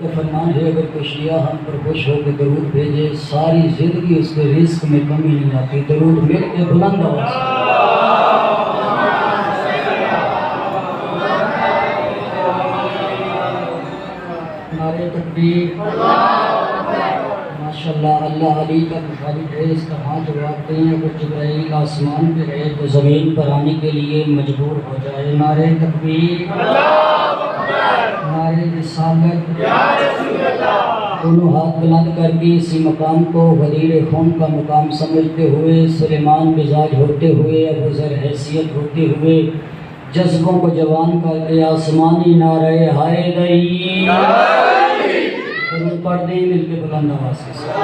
کا فرمان ہے اگر کوئی شیعہ ہم پر خوش ہو کے درود بھیجے ساری زندگی اس کے رزق میں کمی نہیں آتی. درود مل کے بلند آواز سے نعرہ تکبیر. ماشاءاللہ اللہ علی کا مخالف ہے. اس کا ہاتھ اڑاتے ہیں. اگر جبرائیل آسمان پہ رہے تو زمین پر آنے کے لیے مجبور ہو جائے. نعرہ تکبیر، نعرہ رسالت. دونوں ہاتھ بلند کر کے اسی مقام کو غدیر خون کا مقام سمجھتے ہوئے، سلیمان مزاج ہوتے ہوئے، ابو ذر حیثیت ہوتے ہوئے، جذبوں کو جوان کر کے آسمانی نعرہ حیدری پڑھ دیں مل کے بلند آواز کے ساتھ.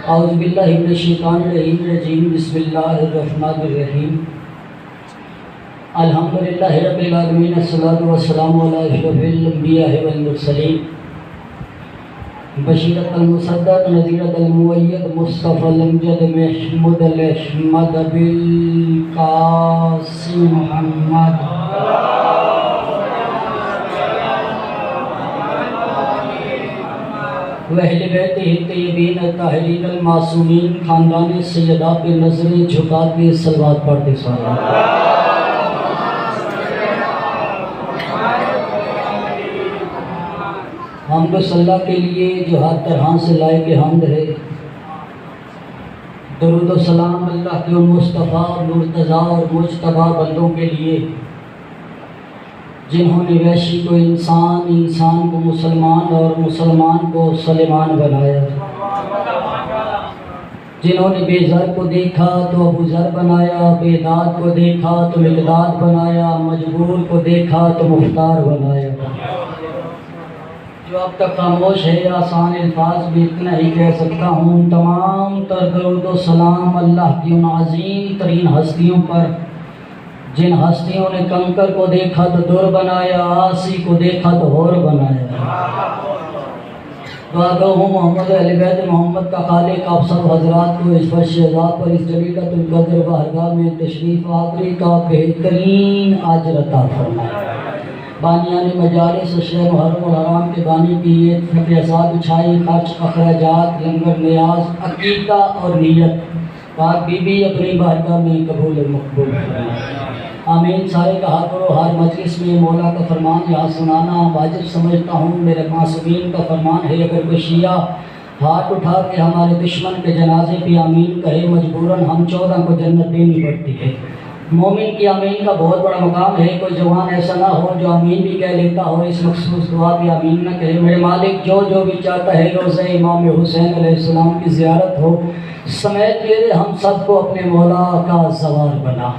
اعوذ باللہ من الشیطان الرجیم. بسم اللہ الرحمن الرحیم. الحمدللہ رب العالمین. الصلاۃ والسلام علی اشرف الانبیاء والمرسلین. بشیرۃ المصدق نذیرۃ المؤید مصطفی الامجد محمود الاحمد بالقاسم محمد. اہل بیت الطیبین الطاہرین المعصومین. خاندان سیدہ پہ نظریں جھکا کے صلوات پڑھتے سارے. حمد و صلاح کے لیے جو ہر طرح سے لائق حمد ہے. درود و سلام اللہ کے مصطفیٰ مرتضیٰ اور مجتبیٰ بندوں کے لیے جنہوں نے وحشی کو انسان، انسان کو مسلمان اور مسلمان کو سلیمان بنایا. جنہوں نے بے زر کو دیکھا تو ابو ذر بنایا، بے داد کو دیکھا تو مقداد بنایا، مجبور کو دیکھا تو مختار بنایا. جو اب تک خاموش ہے آسان الفاظ بھی اتنا ہی کہہ سکتا ہوں. تمام تر درود و سلام اللہ کی ان عظیم ترین ہستیوں پر جن ہستیوں نے کنکر کو دیکھا تو در بنایا، آسی کو دیکھا تو ہور بنایا. دعا گو ہوں محمد اہل بیت محمد کا خالق آپ سب حضرات کو اس فرش عذاب پر اس جلیلۃ القدر بارگاہ میں تشریف آوری کا بہترین اجر عطا فرمائے. بانیان مجالس شہر محرم الحرام کے بانی کی یہ فتح ساد اچھائی، خرچ، اخراجات، لنگر، نیاز، عقیدہ اور نیت پاک بی بی اپنی بارگاہ میں قبول و مقبول فرمائے. آمین. سارے کہا کرو ہر مجلس میں مولا کا فرمان یہاں سنانا واجب سمجھتا ہوں. میرے معصومین کا فرمان ہے اگر کوئی شیعہ ہاتھ اٹھا کے ہمارے دشمن کے جنازے پہ آمین کہے مجبوراً ہم 14 کو جنت دینی پڑتی ہے. مومن کی آمین کا بہت بڑا مقام ہے. کوئی جوان ایسا نہ ہو جو آمین بھی کہہ لیتا ہو اس مخصوص دعا پہ آمین نہ کہے. میرے مالک جو بھی چاہتا ہے روزہ امام حسین علیہ السلام کی زیارت ہو سمیت میرے ہم سب کو اپنے مولا کا زوار بنا.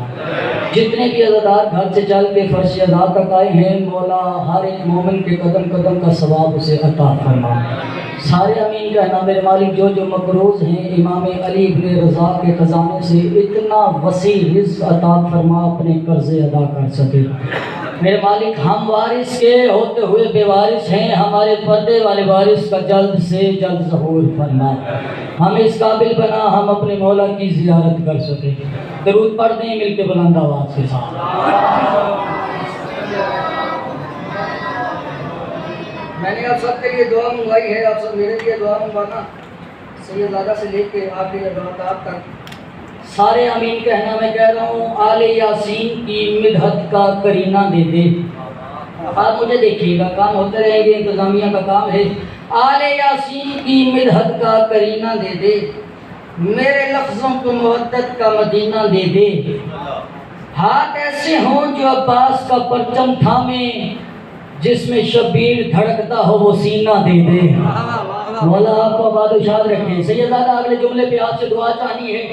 جتنے بھی عزادار گھر سے چل کے فرش ادا تک آئے ہیں مولا ہر ایک مومن کے قدم قدم کا ثواب اسے عطا فرما. سارے امین کہنا. میرے مالک جو مقروض ہیں امام علی ابن رضا کے خزانے سے اتنا وسیع رزق عطا فرما اپنے قرضے ادا کر سکے. میرے مالک ہم وارث کے ہوتے ہوئے بے وارث ہیں. ہمارے پردے والے وارث کا جلد سے جلد ظہور فرما. ہمیں اس قابل بنا ہم اپنے مولا کی زیارت کر سکیں. درود پڑھ دیں مل کے بلند آواز کے ساتھ. میں نے آپ سب کے لیے دعا منگوائی ہے. آپ سب میرے لیے دعا منگوانا. سید زادہ سے لے کے آپ کے جماعت تک سارے امین کہنا. میں کہہ رہا ہوں آل یاسین کی مدحت کا کرینہ دے دے. آپ مجھے دیکھیے گا کام ہوتے رہیں گے انتظامیہ کا کام ہے. آل یاسین کی مدحت کا کرینہ دے دے. میرے لفظوں کو مودت کا مدینہ دے دے. ہاتھ ایسے ہوں جو عباس کا پرچم تھامیں جس میں شبیر دھڑکتا ہو وہ سینہ دے دے. مولا آپ کو آباد و شاد رکھیں. سید زادہ اگلے جملے پہ آپ سے دعا چاہنی ہے.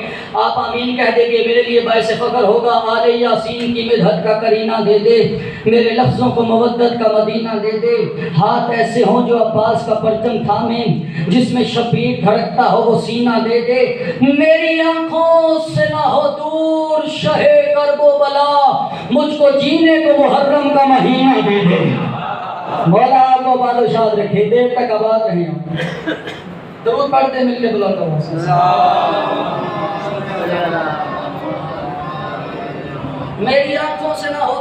آپ آمین کہہ دیں گے میرے لیے باعث فخر ہوگا. آل یاسین کی مدحت کا کرینہ دے دے. میرے لفظوں کو مودت کا مدینہ دے دے. ہاتھ ایسے ہوں جو عباس کا پرچم تھامیں جس میں شبیر دھڑکتا ہو وہ سینہ دے دے. میری آنکھوں سے نہ ہو دور شہ کرب و بلا مجھ کو جینے کو محرم کا مہینہ دے دے. مولا آپ کو آباد و شاد رکھے. دیر تک آباد رہیں. درود پڑھتے مل کے بلند آواز سے. میری آنکھوں سے نہ ہو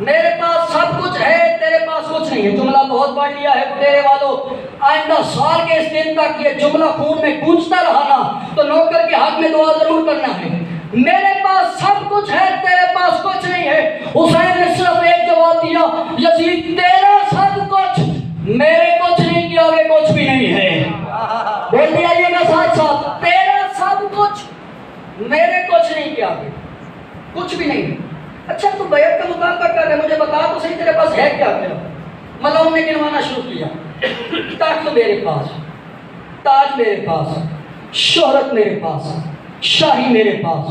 میرے پاس سب کچھ ہے، تیرے پاس کچھ نہیں ہے۔ جملہ بہت پڑھ لیا ہے میرے والوں، آئندہ سال کے اس دن تک یہ جملہ خون میں گونجتا رہا نا تو نوکر کے حق میں دعا ضرور کرنا ہے۔ میرے پاس سب کچھ ہے، تیرے پاس کچھ نہیں ہے۔ حسین نے صرف ایک جواب دیا، یزید تیرا سب کچھ میرے کچھ نہیں کے آگے کچھ بھی نہیں ہے۔ بول دیا گا ساتھ ساتھ، تیرا سب کچھ میرے کچھ نہیں کے آگے کچھ بھی نہیں ہے۔ اچھا تو بیعت کا مطالبہ کر رہے، مجھے بتا تو صحیح تیرے پاس ہے کیا؟ ملعون نے گنوانا شروع کیا، تخت میرے پاس، تاج میرے پاس، شہرت میرے پاس، شاہی میرے پاس،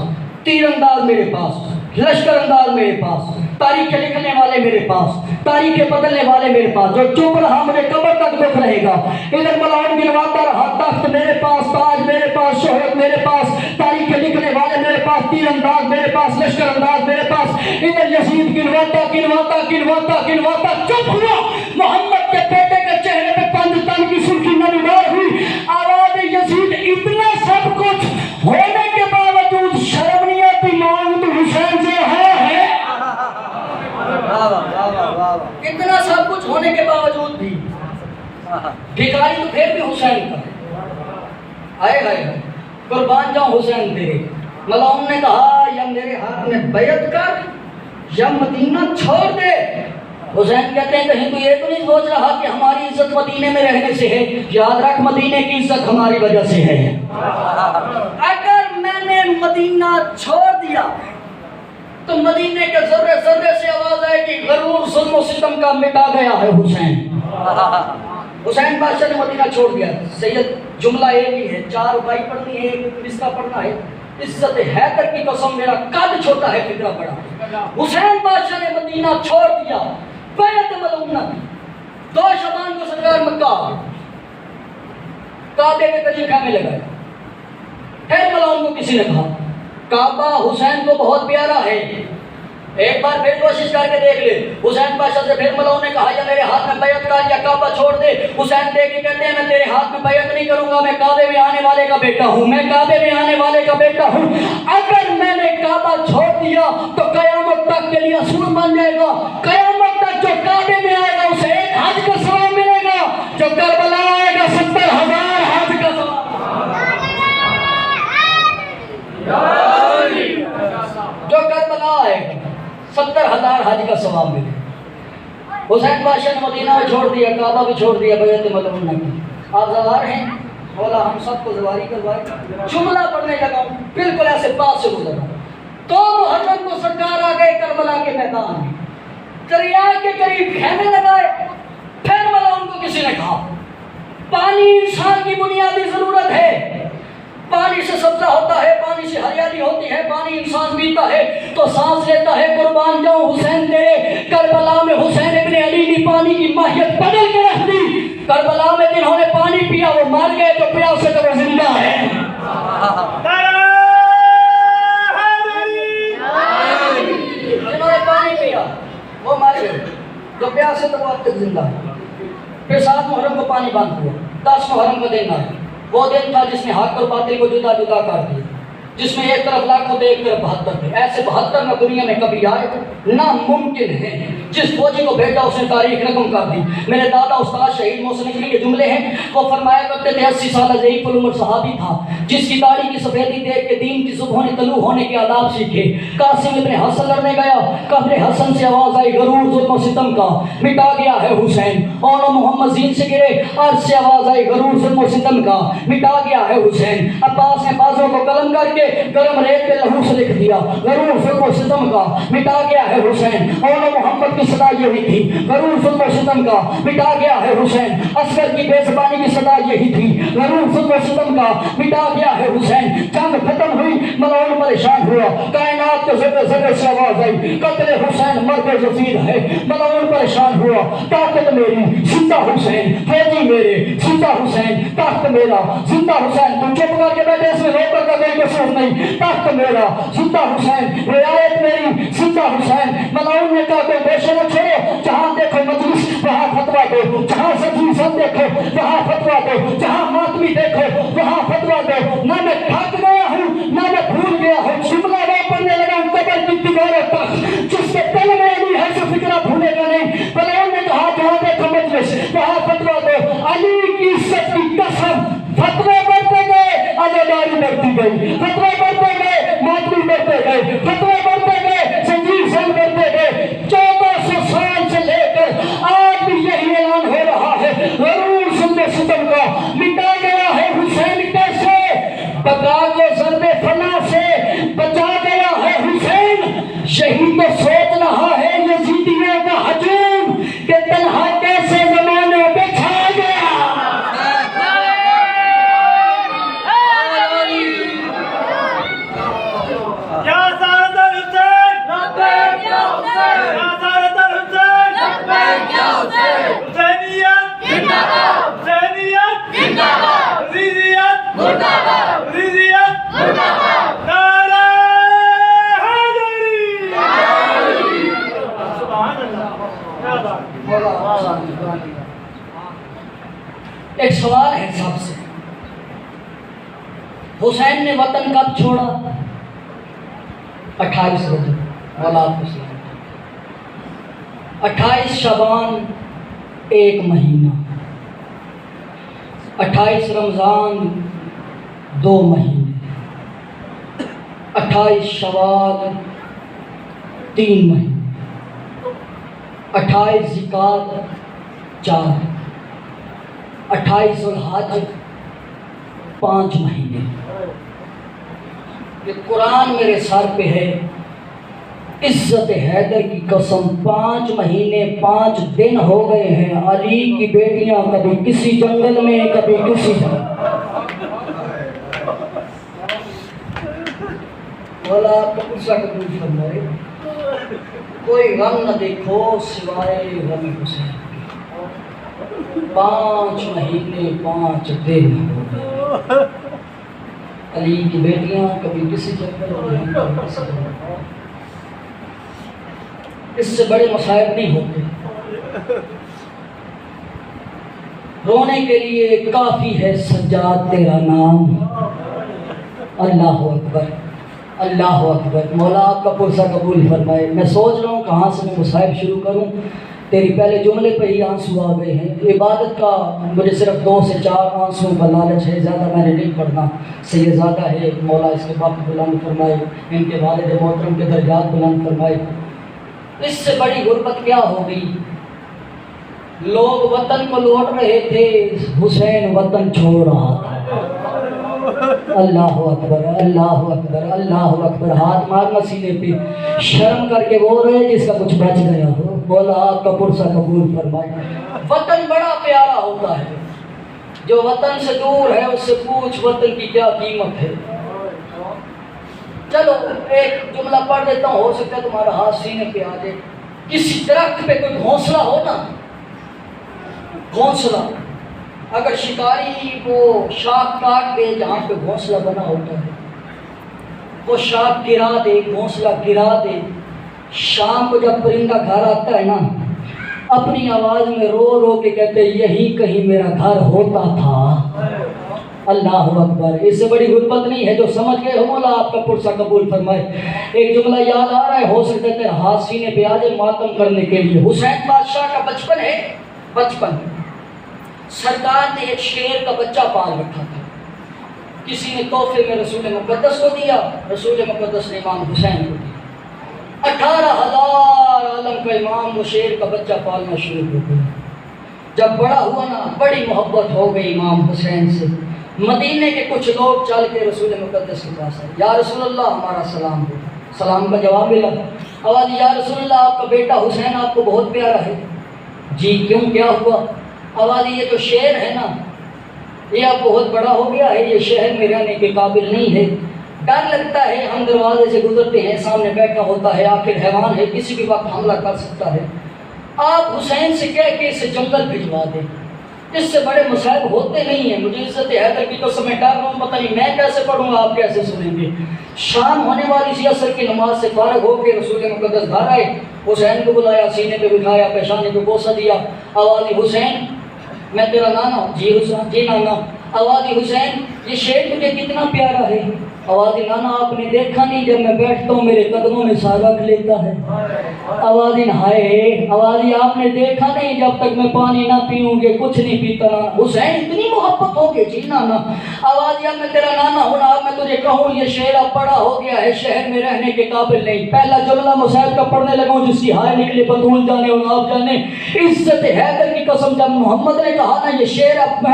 تیر انداز میرے پاس، لشکر انداز میرے پاس، تاریخ لکھنے والے میرے پاس، تاریخ بدلنے والے میرے پاس، جو چپ رہا مجھے قبر تک دکھ رہے گا۔ ادھر ملعون گنواتا رہا، تخت میرے پاس، تاج میرے پاس، شہرت میرے پاس، تاریخ لکھنے والے میرے پاس، تیر انداز میرے پاس، لشکر انداز میرے پاس۔ ادھر یزید گنواتا گنواتا گنواتا گنواتا چپ ہوا۔ محمد کے بیٹے کے چہرے پہ پاکستان کی سرخی نمودار ہوئی، آواز یزید اتنا سب کچھ ہونے کے باوجود شرم نہیں آتی مانگ تو حسین سے ہے۔ اتنا سب کچھ ہونے کے باوجود بھی بھکاری تو پھر بھی حسین کا، آئے گا قربان جاؤں حسین تیرے۔ ملعون نے کہا یا میرے ہاتھ میں بیعت کر یا مدینہ چھوڑ دے۔ حسین کہتے ہیں کہیں تو یہ تو نہیں سوچ رہا کہ ہماری عزت مدینے میں رہنے سے ہے، یاد رکھ مدینے کی عزت ہماری وجہ سے ہے۔ اگر میں نے مدینہ چھوڑ دیا تو مدینے کے ذرے ذرے سے آواز آئے کہ غرور ظلم و ستم کا مٹا گیا ہے حسین۔ حسین بادشاہ نے مدینہ چھوڑ دیا۔ سید جملہ ایک ہی ہے، 4 ربائی پڑھنی ہے، ایک مصرع پڑھنا ہے۔ عزت حیدر کی قسم میرا قد چھوٹا ہے فکرہ بڑا۔ حسین بادشاہ نے مدینہ چھوڑ دیا، بیعت ملعون نہ دی۔ 2 شعبان کو سرکار مکہ کعبے کے قریب خیمے لگائے۔ پھر ملعون کو کسی نے کہا کعبہ حسین کو بہت پیارا ہے، ایک بار پھر کوشش کر کے دیکھ لے۔ حسین بادشاہ سے پھر ملعون نے کہا یا میرے ہاتھ میں بیعت کر یا کعبہ چھوڑ دے۔ حسین دیکھ کے کہتے ہیں میں تیرے ہاتھ میں بیعت نہیں کروں گا، میں کعبے میں آنے والے کا بیٹا ہوں، میں کعبے میں آنے والے کا بیٹا ہوں۔ اگر میں نے کعبہ چھوڑ دیا تو قیامت تک کے لیے اصول بن جائے گا، قیامت تک جو کعبے میں آئے گا اسے 1 حج کا ثواب ملے گا، جو کربلا آئے گا 70,000 حج کا ثواب۔ جو کربلا آئے گا 70,000 حج کا ثواب ملے۔ حسین بادشاہ نے مدینہ میں چھوڑ دیا، کعبہ بھی چھوڑ دیا، بیعت ملعون نہ کی۔ آپ زوار ہیں، مولا ہم سب کو زواری کروائے۔ جملہ پڑھنے لگا ہوں، بالکل ایسے پاس سے گزرا۔ 2 محرم کو سرکار آ گئے کربلا کے میدان میں، دریا کے قریب خیمے لگائے۔ پھر ملعون کو کسی نے کہا پانی انسان کی بنیادی ضرورت ہے، پانی سے سبزہ ہوتا ہے، پانی سے ہریالی ہوتی ہے، پانی انسان پیتا ہے تو سانس لیتا ہے۔ قربان جاؤں حسین تیرے، کربلا میں حسین ابن علی نے پانی کی ماہیت بدل کے رکھ دی۔ کربلا میں جنہوں نے پانی پیا وہ مر گئے، جو پیاس سے تو وہ زندہ ہے۔ جنہوں نے پانی پیا وہ مر گئے، جو پیاس سے تو وہ اب تک زندہ ہے۔ پھر 7 محرم کو پانی بند ہوا، 10 محرم کو دن آیا۔ وہ دن تھا جس نے حق اور باطل کو جدا جدا کر دیا، جس میں ایک طرف لاکھ ہوتے ایک طرف 72 تھے۔ ایسے 72 نہ دنیا میں کبھی آئے، ناممکن ہے۔ جس فوجی کو بھیجا اس نے تاریخ رقم کر دی۔ میرے دادا استاد شہید محسن نقوی کے جملے ہیں، وہ فرمایا کرتے تھے 80 سالہ ضعیف العمر صحابی تھا جس کی داڑھی کی سفیدی دیکھ کے دین کی صبح نے طلوع ہونے کے آداب سیکھے۔ قاسم ابن حسن لڑنے گیا، قبر حسن سے آواز آئی غرور ظلم و ستم کا مٹا گیا ہے حسین۔ اور محمد زین سے گرے، عرض سے آواز آئی غرور ظلم و ستم کا مٹا گیا ہے حسین۔ عباس نے بازوں کو قلم کر کے گرم ریت پہ لہو سے لکھ دیا غرور ظلم و ستم کا مٹا گیا ہے حسین۔ اور محمد کی صدا یہی تھی غرور ظلم و ستم کا مٹا گیا ہے حسین۔ عسکر کی بے زبانی کی صدا یہی تھی غرور ظلم و ستم کا مٹا گیا ہے حسین۔ جنگ ختم ہوئی، ملعون پریشان ہوا، کائنات کے ذرے ذرے سے آواز آئی قتل حسین مرد یزید ہے۔ ملعون پریشان ہوا، طاقت میری زندہ حسین، فوجی میرے زندہ حسین، تخت میرا زندہ حسین۔ تم چپ کر کے بیٹھے، اس میں روکر کا کوئی قصور نہیں، تخت میرا زندہ حسین، رعایت میری زندہ حسین۔ ملعون نے کہا کوئی بیشے نہ چھوڑو، جہاں دیکھو مجلس وہاں فتویٰ دو، جہاں سبزی سب دیکھو وہاں فتویٰ دو، جہاں ماتمی دیکھو وہاں فتویٰ دو۔ نہ میں تھک گیا ہوں نہ میں بھول گیا ہوں، شملہ وہ پڑھنے لگا ہوں قبر کی دیواروں تک، جس کے دل میں علی ہے جو فکر گئی، فتوے بڑھتے گئے، ماتمی بڑھتے گئے، فتوے بڑھتے گئے، سنجیر سن بڑھتے گئے۔ 1400 سال سے لے کر آج بھی یہی اعلان ہو رہا ہے، غرور ظلم ستم کا مٹا گیا ہے حسین کیسے؟ بقا کو ضرب فنا سے بچا گیا ہے حسین۔ یہی تو سوچ رہا ہے یزیدیوں کا ہجوم کہ تنہا کیسے زمانے پہ چھا گیا۔ ایک سوال ہے سب سے، حسین نے وطن کب چھوڑا؟ 28 رجب اولاد کو 28 شعبان 1 مہینہ، 28 رمضان 2 مہینے، 28 شوال 3 مہینے، 28 ذیقعدہ 4، 28 ذوالحج 5 مہینے۔ یہ قرآن میرے سر پہ ہے، عزت حیدر کی قسم 5 مہینے 5 دن ہو گئے ہیں علی کی بیٹیاں کبھی کسی جنگل میں کبھی کسی بولا آپ کو کچھ قبول فرمائے، کوئی غم نہ دیکھو سوائے غم حسین۔ 5 مہینے 5 دن ہو گئے، علی کی بیٹیاں کبھی کسی جنگل میں کبھی کسی جنگل۔ اس سے بڑے مصائب نہیں ہوتے، رونے کے لیے کافی ہے سجاد تیرا نام۔ اللہ اکبر، اللہ اکبر۔ مولا آپ کا پرسہ قبول فرمائے۔ میں سوچ رہا ہوں کہاں سے میں مصائب شروع کروں، تیری پہلے جملے پہ ہی آنسو آ گئے ہیں۔ عبادت کا مجھے صرف 2 سے 4 آنسو کا لالچ ہے، زیادہ میں نے نہیں پڑھنا۔ سیدزادہ ہے، مولا اس کے باپ بلند فرمائے، ان کے والد محترم کے درجات بلند فرمائے۔ اس سے بڑی غربت کیا ہوگی؟ لوگ وطن کو لوٹ رہے تھے، حسین وطن چھوڑ رہا تھا۔ اللہ اکبر، اللہ اکبر، اللہ اکبر۔ ہاتھ مارنا سینے پہ، شرم کر کے بول رہے جس کا کچھ بچ گیا ہو۔ مولا آپ کا پرسہ قبول فرمائے۔ وطن بڑا پیارا ہوتا ہے، جو وطن سے دور ہے اس سے پوچھ وطن کی کیا قیمت ہے۔ چلو ایک جملہ پڑھ دیتا ہوں، ہو سکتا ہے تمہارا ہاتھ سینے پہ آ جائے۔ کسی درخت پہ کوئی گھونسلہ ہو نا، گھونسلہ، اگر شکاری وہ شاخ کاٹ دے جہاں پہ گھونسلہ بنا ہوتا ہے، وہ شاخ گرا دے، گھونسلہ گرا دے، شام کو جب پرندہ گھر آتا ہے نا، اپنی آواز میں رو رو کے کہتے یہی کہیں میرا گھر ہوتا تھا۔ اللہ اکبر۔ اس سے بڑی غربت نہیں ہے، جو سمجھ گئے ہو مولا آپ کا پرسہ قبول فرمائے۔ ایک جملہ یاد آ رہا ہے، ہو سکتا ہے تیرا ہاتھ سینے پہ آ جائے ماتم کرنے کے لیے۔ حسین بادشاہ کا بچپن ہے، بچپن سرکار نے ایک شیر کا بچہ پال رکھا تھا، کسی نے تحفے میں رسول مقدس کو دیا، رسول مقدس نے امام حسین کو دیا۔ 18,000 عالم کا امام وہ شیر کا بچہ پالنا شروع ہو گیا۔ جب بڑا ہوا نا، بڑی محبت ہو گئی امام حسین سے۔ مدینے کے کچھ لوگ چل کے رسول مقدس کے پاس آئے، یا رسول اللہ ہمارا سلام دو۔ سلام کا جواب ملا، آواز یا رسول اللہ آپ کا بیٹا حسین آپ کو بہت پیارا ہے۔ جی کیوں، کیا ہوا؟ آواز یہ جو شیر ہے نا، یہ اب بہت بڑا ہو گیا ہے، یہ شہر میں رہنے کے قابل نہیں ہے، ڈر لگتا ہے، ہم دروازے سے گزرتے ہیں سامنے بیٹھا ہوتا ہے، آخر حیوان ہے کسی بھی وقت حملہ کر سکتا ہے، آپ حسین سے کہہ کے اسے جنگل بھجوا دیں، اس سے بڑے مصائب ہوتے نہیں ہیں۔ مجھے عزت حیدر کی قسم میں ڈر رہا ہوں، پتہ نہیں میں کیسے پڑھوں گا، آپ کیسے سنیں گے۔ شام ہونے والی سی، عصر کی نماز سے فارغ ہو کے رسول مقدس گھر آئے، حسین کو بلایا، سینے پہ بٹھایا، پیشانی پہ بوسہ دیا، آواز حسین میں تیرا نانا ہوں۔ جی حسین، جی نانا۔ آواز حسین یہ شعر مجھے کتنا پیارا ہے. آواز نانا آپ نے دیکھا نہیں جب میں بیٹھتا ہوں میرے قدموں میں سا رکھ لیتا ہے. آواز ہائے آواز آپ نے دیکھا نہیں جب تک میں پانی نہ پیوں گے کچھ نہیں پیتا. حسین اتنی محبت ہو گئی جی نانا. آواز میں تیرا نانا ہوں اب میں تجھے کہوں یہ شعر اب بڑا ہو گیا ہے شہر میں رہنے کے قابل نہیں. پہلا جملہ مصعب کا پڑھنے لگا ہوں جس کی ہائے نکلے بطول جانے اور آپ جانے. عزت حیدر کی قسم جب محمد نے کہا نا یہ شعر اب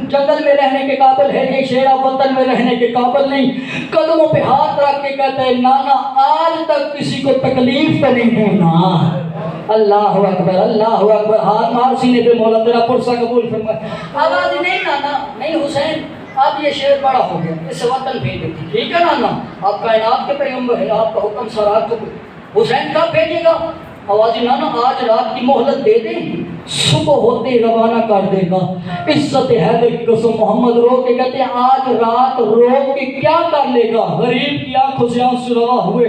جنگل میں رہنے کے قابل ہے یہ شعر اب وطن میں رہنے کے قابل نہیں. قدموں پہ ہاتھ رکھ کے کہتے ہیں نانا آج تک کسی کو تکلیف تو نہیں دینا. اللہ اکبر اللہ اکبر. ہاتھ مار سینے پہ مولا تیرا پرسہ قبول فرمائے. آواز نہیں نانا نہیں حسین اب یہ شعر بڑا ہو گیا اس وطن بھیج دیتی. ٹھیک ہے نانا آپ کائنات کے پیغمبر ہے آپ کا حکم سرات کو. حسین کب بھیجے گا؟ آواز نانا آج رات کی مہلت دے دیں صبح ہوتے روانہ کر دے گا. عزت حیدر کی قسم محمد رو کے کہتے ہیں آج رات رو کے کیا کر لے گا. غریب کی آنکھوں سے آنسو روا ہوئے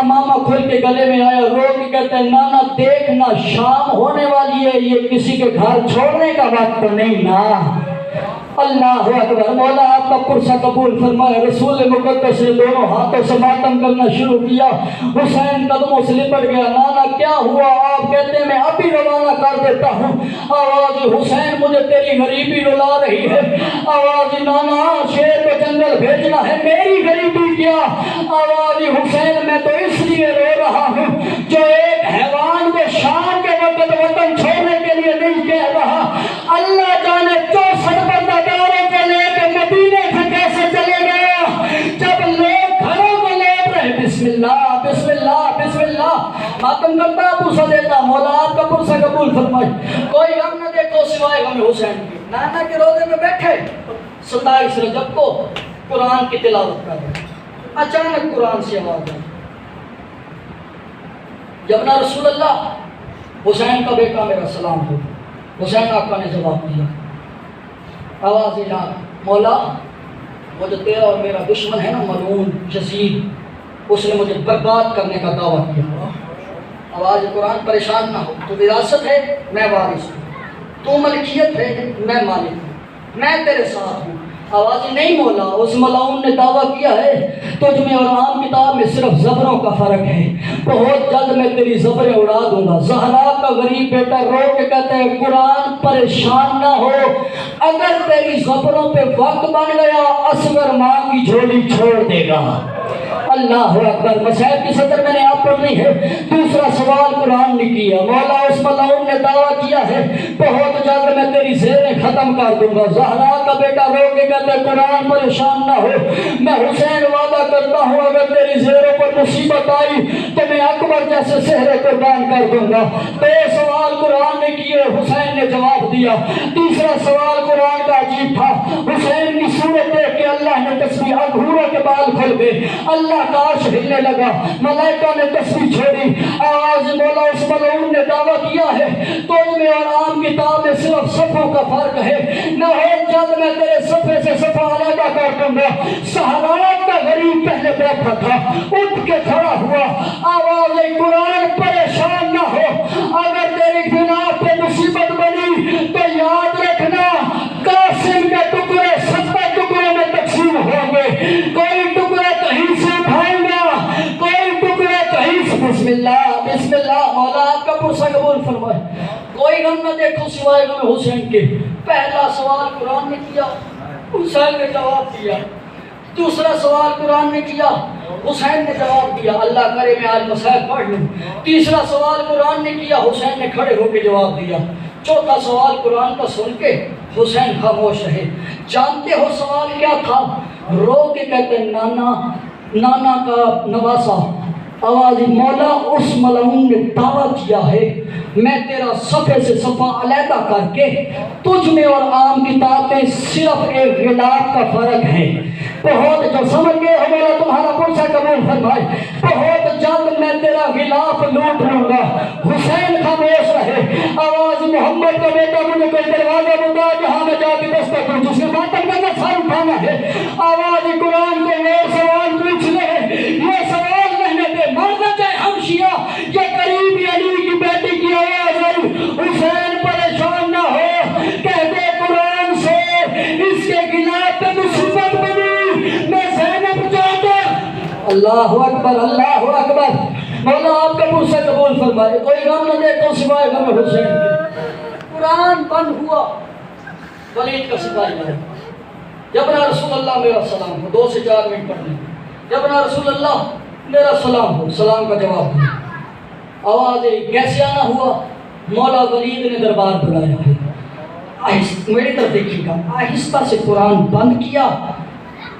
امامہ کھل کے گلے میں آیا رو کے کہتے ہیں نانا دیکھنا شام ہونے والی ہے یہ کسی کے گھر چھوڑنے کا وقت نہیں نا. اللہ اکبر. مولا آپ کا پرسہ قبول فرمائے. رسول مقدس نے دونوں ہاتھوں سے ماتم کرنا شروع کیا. حسین قدموں سے لپٹ گیا. نانا کیا ہوا؟ آپ کہتے ہیں میں ابھی روانہ کر دیتا ہوں. آواز حسین مجھے تیری غریبی رلا رہی ہے. آواز نانا شیر کو جنگل بھیجنا ہے میری غریبی کیا؟ آواز حسین میں تو اس لیے رو رہا ہوں جو ایک حیوان کو شام کے وقت وطن چھوڑنے کے لیے نہیں کہہ رہا. اللہ جانے 64 بندہ کے لے کے مدینے سے کیسے چلے گیا جب لوگ گھروں کو لوٹ رہے. بسم اللہ بسم اللہ بسم اللہ. ماتم کرتا پوسا دیتا مولا آپ کا پرسہ قبول فرمائے. کوئی غم نہ دیکھو سوائے غم حسین کی. نانا کے روزے میں بیٹھے 27 رجب کو قرآن کی تلاوت کر رہے. اچانک قرآن سے آواز آئی جبنا رسول اللہ حسین کا بیٹا میرا سلام ہو. حسین آقا نے جواب دیا. آواز مولا وہ جو تیرا اور میرا دشمن ہے نا ملعون یزید اس نے مجھے برباد کرنے کا دعویٰ کیا. آواز قرآن پریشان نہ ہو. تو وراثت ہے میں وارث ہوں. تو ملکیت ہے میں مالک ہوں. میں تیرے ساتھ ہوں. آواز نہیں مولا اس ملعون نے دعویٰ کیا ہے تجھ میں اور عام کتاب میں صرف زبروں کا فرق ہے. بہت جلد میں تیری زبریں اڑا دوں گا. زہرا کا غریب بیٹا رو کے کہتے ہیں قرآن پریشان نہ ہو اگر تیری زبروں پہ وقت بن گیا اصغر ماں کی جھولی چھوڑ دے گا. اللہ اکبر. مصعب کی صدر میں نے آپ پڑھنی ہے. دوسرا سوال قرآن نے کیا. مولا اس ملعون نے دعویٰ کیا ہے بہت جلد میں تیری زیریں ختم کر دوں گا. زہرا کا بیٹا رو کے کہتے ہیں قرآن پریشان نہ ہو میں حسین وعدہ کرتا ہوں اگر تیری زیروں پر مصیبت آئی تو میں اکبر جیسے سہرے قربان کر دوں گا. دو سوال قرآن نے کیے حسین نے جواب دیا. تیسرا سوال قرآن کا عجیب تھا. حسین کی صورت دیکھ کے اللہ نے تسبیح گھوڑے کے بال کھل گئے. اللہ کا عرش ہلنے لگا. ملائکہ نے تسبیح چھوڑی. آواز مولا اس ملعون نے دعویٰ کیا ہے تجھ میں اور عام کتاب میں صرف صفوں کا فرق ہے. نہ ہو جلد میں تیرے صفحے سے صفحہ علیحدہ کر دوں گا. صحرا کا غریب پہلے بیٹھا تھا اٹھ کے کھڑا ہوا. آواز قرآن پریشان نہ ہو اگر تیری گناہ پہ مصیبت بنی تو یاد رکھنا قاسم کے ٹکڑے 70 ٹکڑوں میں تقسیم ہوں گے. کوئی ٹکڑا کہیں سے اٹھائیں گا کوئی ٹکڑا کہیں سے. بسم اللہ بسم اللہ. مولا آپ کا پرسہ قبول فرمائے. کوئی غم نہ دیکھو سوائے غم حسین کے. پہلا سوال قرآن نے کیا حسین نے جواب دیا. دوسرا سوال قرآن نے کیا حسین نے جواب دیا. اللہ کرے میں آج مصائب پڑھ لوں. تیسرا سوال قرآن نے کیا حسین نے کھڑے ہو کے جواب دیا. چوتھا سوال قرآن کا سن کے حسین خاموش رہے. جانتے ہو سوال کیا تھا؟ رو کے کہتے نانا کا نواسا. آواز مولا اس ملعون نے دعویٰ کیا ہے میں تیرا صفحے سے صفحہ علیحدہ کر کے تجھ میں اور عام کتاب میں صرف ایک غلاف کا فرق ہے. بہت جو سمجھ گئے ہو مولا تمہارا پرسہ قبول فرمائے. بہت جلد میں تیرا غلاف لوٹ لوں گا. حسین خاموش رہے. آواز محمد کا بیٹا مجھے کوئی دروازہ بتا جہاں میں جا کے دستک دوں جس نے ماتم کرنا سر اٹھانا ہے. آواز قرآن کو یہ سوال پوچھ لے یہ سوال ماننا چاہے ہم شیعہ یہ قریبی علی کی بیٹی کی آواز آئی. حسین پریشان نہ ہو کہتے قرآن سے اس کے گناہ پہ مصیبت اللہ اکبر اللہ اکبر. مولا آپ کا منہ سے قبول فرمائے. کوئی غم نہ دے تو سوائے غم حسین کے. قرآن بند ہوا. ولید کا سپاہی آیا. جبنا رسول اللہ میرا سلام ہو. 2 سے 4 منٹ پڑھنے. جبنا رسول اللہ میرا سلام ہو. سلام کا جواب دیا. آواز کیسے آنا ہوا؟ مولا ولید نے دربار بلایا ہے. میری طرف دیکھیے گا. آہستہ سے قرآن بند کیا.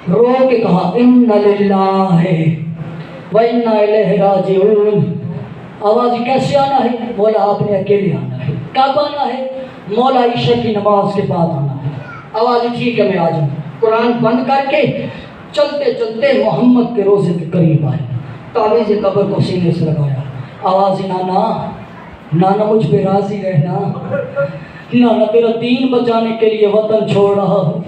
رو کے کہا ان للہ و انا الیہ راجعون. آواز کیسے آنا ہے؟ مولا آپ نے اکیلے آنا ہے. کب آنا ہے؟ مولا عشاء کی نماز کے بعد آنا ہے. آواز ٹھیک ہے میں آ جاؤں. قرآن بند کر کے چلتے چلتے محمد کے روزے کے قریب آئے. تعویذ قبر کو سینے سے لگایا. آواز نانا نانا مجھ پہ راضی رہنا. نانا تیرا دین بچانے کے لیے وطن چھوڑ رہا ہوں.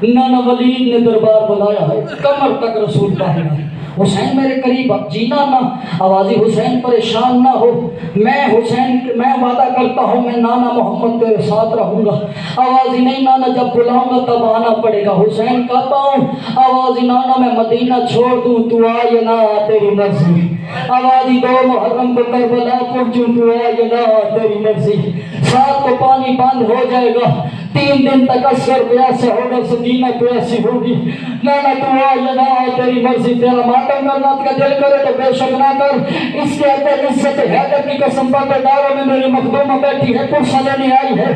نانا ولید نے دربار بلایا ہے. کمر تک رسول باہر آئے. حسین میرے قریب اب جینا نہ. آوازی حسین پریشان نہ ہو. میں وعدہ کرتا ہوں میں نانا محمد تیرے ساتھ رہوں گا. آوازی نہیں نانا جب بلاؤں گا تب آنا پڑے گا. حسین کہتا ہوں آوازی نانا میں مدینہ چھوڑ دوں تو آ یا نہ آ تیری مرضی. آوازی 2 محرم کو کربلا پہنچوں تو آ یا نہ آ تیری مرضی. 7 کو پانی بند ہو جائے گا. 3 دن تک اثر پیاسے ہوگا. سکینہ پیاسی ہوگی. نانا تو آ یا نہ آ تیری مرضی. تیرا ماتم کرنا کا دل کرے تو بے شک نہ کر. اس کے اندر عزت حیدر کی قسم پر داروں میں میری مخدومہ بیٹھی ہے. پرسہ لینے آئی ہے.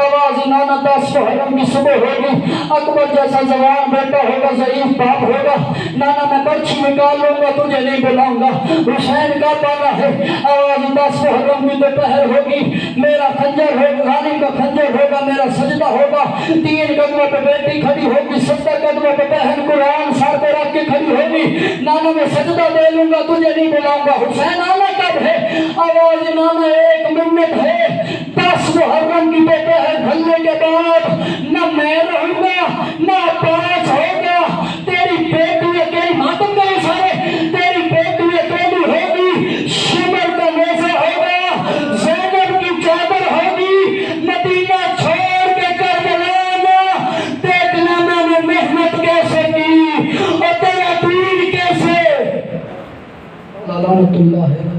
آواز نانا 10 محرم کی صبح ہوگی. اکبر جیسا جوان بیٹا ہوگا. ضعیف باپ ہوگا. نانا میں برچھی نکال لوں گا تجھے نہیں بلاؤں گا. حسین کا پانا ہے. آواز 10 محرم کی دوپہر ہوگی. میرا خنجر ہوگا. غالب کا خنجر ہوگا. میرا سجدہ ہوگا. 3 قدموں پہ بیٹی کھڑی ہوگی. 70 قدموں پہ بہن قرآن سر پہ رکھ کے کھڑی ہوگی. نانا میں سجدہ دے لوں گا تجھے نہیں بلاؤں گا. حسین آنا کب ہے؟ آواز نانا 1 منٹ ہے. 10 محرم کی دوپہر ڈھلنے کے بعد نہ میں رہوں گا نہ پاس ہوگا. تیری بیٹی اکیلی ماتم کرے سارے. تیری بیٹی اکیلی ہوگی. شمر کا نیزہ ہوگا. زینب کی چادر ہوگی. مدینہ چھوڑ کے کربلا میں دیکھنا میں نے محنت کیسے کی اور تیرا دین کیسے. لعنت اللہ ہے.